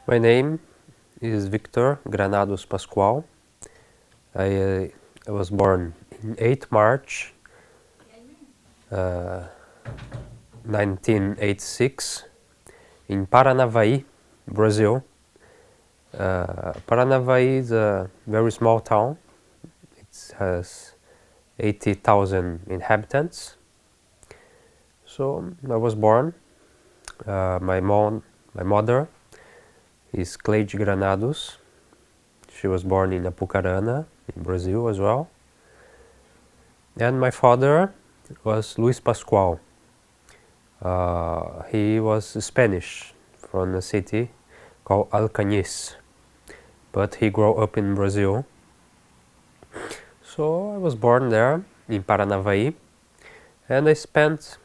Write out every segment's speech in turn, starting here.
My name is Victor Granados Pascual. I was born in 8 March 1986 in Paranavaí, Brazil. Paranavaí is a very small town. It has 80,000 inhabitants. So I was born. My mother is Cleide Granados. She was born in Apucarana, in Brazil as well. And my father was Luis Pascual. He was Spanish from a city called Alcañiz, but he grew up in Brazil. So I was born there in Paranavaí, and I spent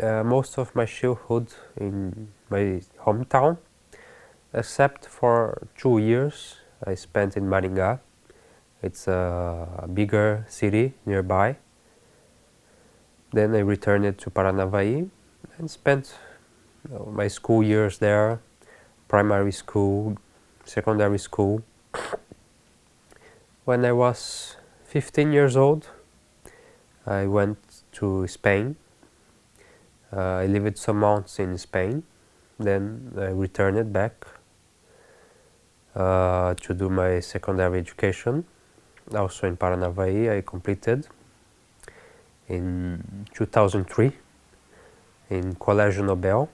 most of my childhood in my hometown, except for 2 years I spent in Maringá. It's a bigger city nearby. Then I returned to Paranavaí and spent my school years there, primary school, secondary school. When I was 15 years old, I went to Spain. I lived some months in Spain. Then I returned back to do my secondary education. Also in Paranavaí, I completed in 2003 in Colégio Nobel.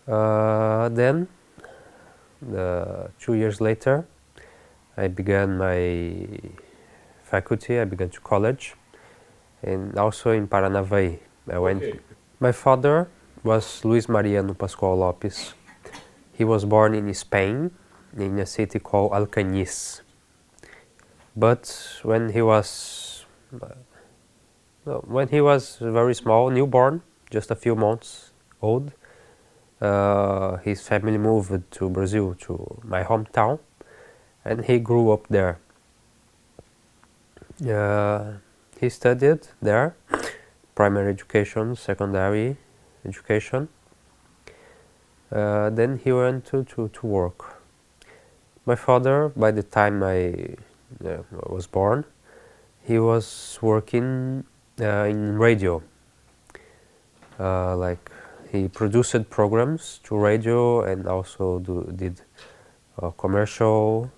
Then, 2 years later, I began my faculty. I began to college, and also in Paranavaí. My father was Luis Mariano Pascual Lopes. He was born in Spain, in a city called Alcañiz. But when he was very small, newborn, just a few months old, his family moved to Brazil, to my hometown, and he grew up there. He studied there, primary education, secondary education. Then he went to work. My father, by the time I was born, he was working in radio. Like he produced programs to radio and also did commercial.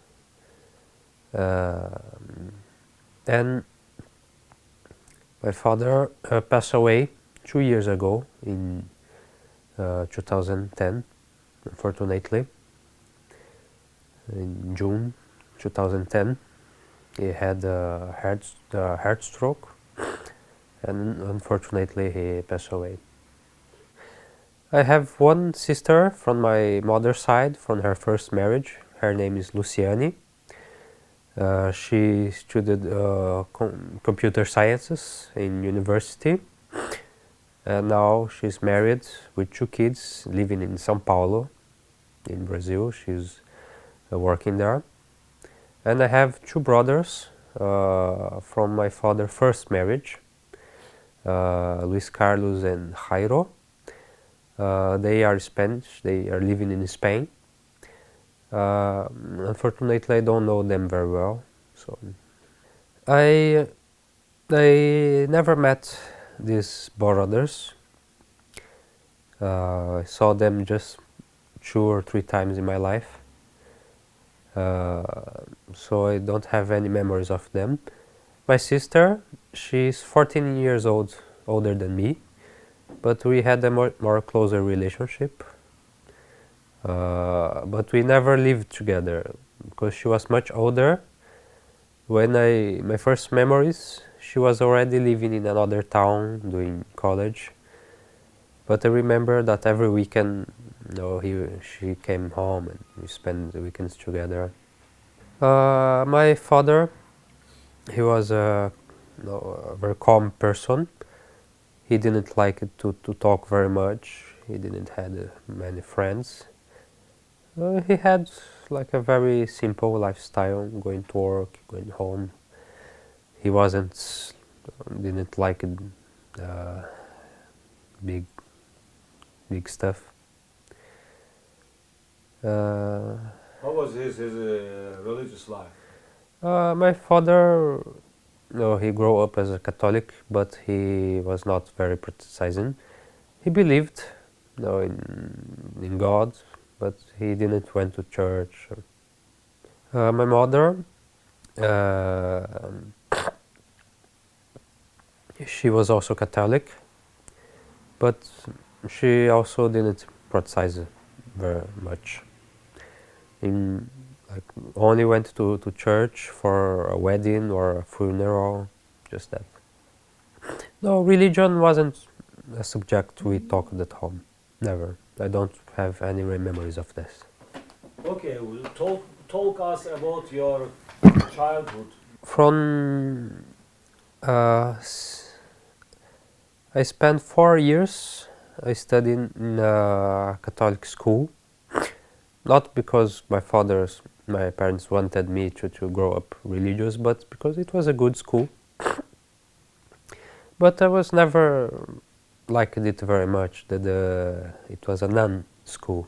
And my father passed away 2 years ago in 2010, unfortunately. In June 2010, he had a heart stroke, and unfortunately he passed away. I have one sister from my mother's side, from her first marriage. Her name is Luciane. She studied computer sciences in university, and now she's married with 2 kids, living in São Paulo, in Brazil. She's working there. And I have 2 brothers from my father's first marriage, Luis Carlos and Jairo. They are Spanish. They are living in Spain. Unfortunately, I don't know them very well. So I never met these brothers. I saw them just 2 or 3 times in my life. So I don't have any memories of them. My sister, she's 14 years older than me, but we had a more closer relationship. But we never lived together because she was much older. When my first memories, she was already living in another town doing college. But I remember that every weekend, she came home and we spent the weekends together. My father, he was a very calm person. He didn't like it to talk very much. He didn't have many friends. He had like a very simple lifestyle, going to work, going home. He didn't like big stuff. Uh, How was his religious life? my father, no, he grew up as a Catholic, but he was not very practicing. He believed, no, in God, but he didn't went to church. My mother, uh, she was also Catholic, but she also didn't practice very much. In like only went to church for a wedding or a funeral, just that. No, religion wasn't a subject we talked at home. Never. I don't have any memories of this. Okay, well, talk us about your childhood. From I spent 4 years. I studied in a Catholic school, not because my parents wanted me to grow up religious, but because it was a good school. But I was never liked it very much. It was a nun school.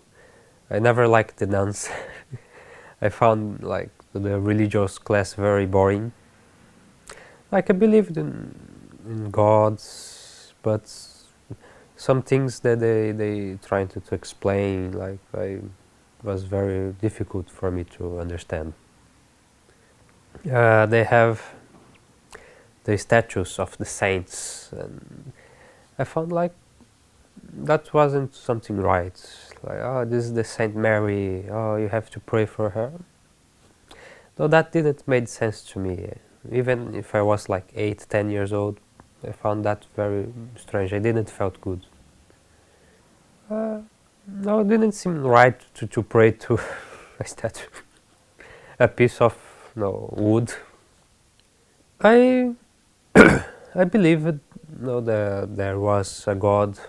I never liked the nuns. I found like the religious class very boring. Like I believed in gods, but some things that they trying to explain, like I was very difficult for me to understand. They have the statues of the saints, and I found like that wasn't something right. Like, oh, this is the Saint Mary. Oh, you have to pray for her. No, that didn't make sense to me. Even if I was like 8, 10 years old, I found that very strange. I didn't felt good. Uh, no, it didn't seem right to pray to a statue, a piece of wood. I I believe there was a God,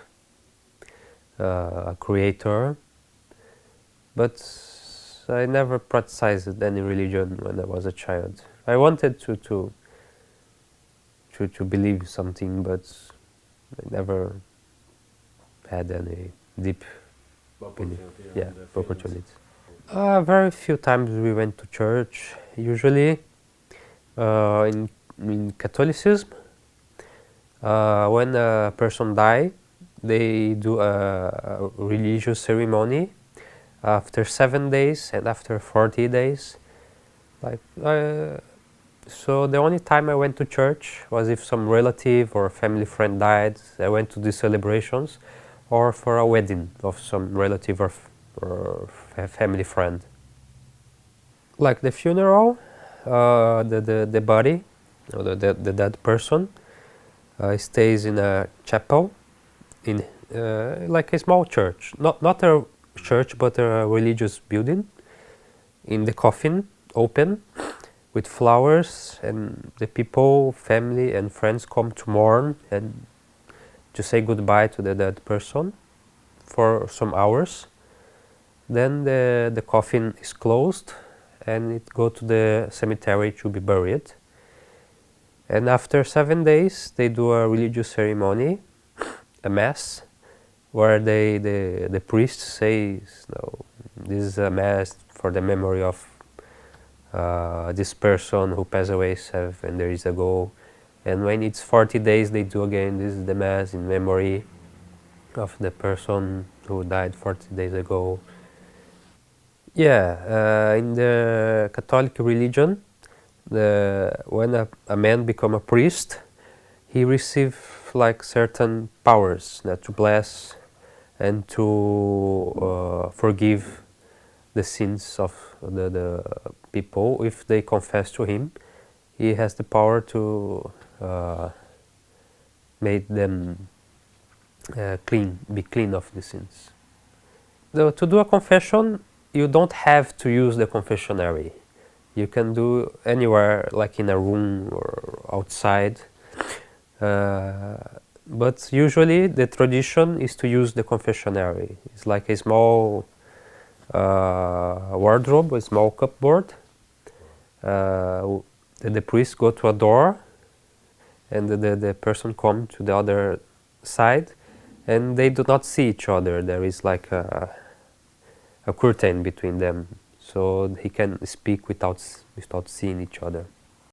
a creator, but I never practiced any religion when I was a child. I wanted to believe something, but I never had any deep belief. Yeah, opportunity. Very few times we went to church. Usually, in Catholicism, when a person dies, they do a religious ceremony after 7 days and after 40 days. Like, so the only time I went to church was if some relative or family friend died. I went to these celebrations, or for a wedding of some relative or family friend. Like the funeral, the body, or the dead person, stays in a chapel, in like a small church, not a church but a religious building, in the coffin, open, with flowers, and the people, family and friends come to mourn and to say goodbye to the dead person for some hours. Then the coffin is closed and it go to the cemetery to be buried. And after 7 days, they do a religious ceremony, a mass, where the priest says, "No, this is a mass for the memory of this person who passed away 7 days ago." And when it's 40 days, they do again, "This is the mass in memory of the person who died 40 days ago." Yeah, in the Catholic religion, when a man become a priest, he receive like certain powers to bless and to forgive the sins of the people if they confess to him. He has the power to make them be clean of the sins. To do a confession, you don't have to use the confessionary. You can do anywhere, like in a room or outside. But usually the tradition is to use the confessionary. It's like a small wardrobe, a small cupboard. The priest go to a door, and the person come to the other side, and they do not see each other. There is like a a curtain between them, so he can speak without seeing each other.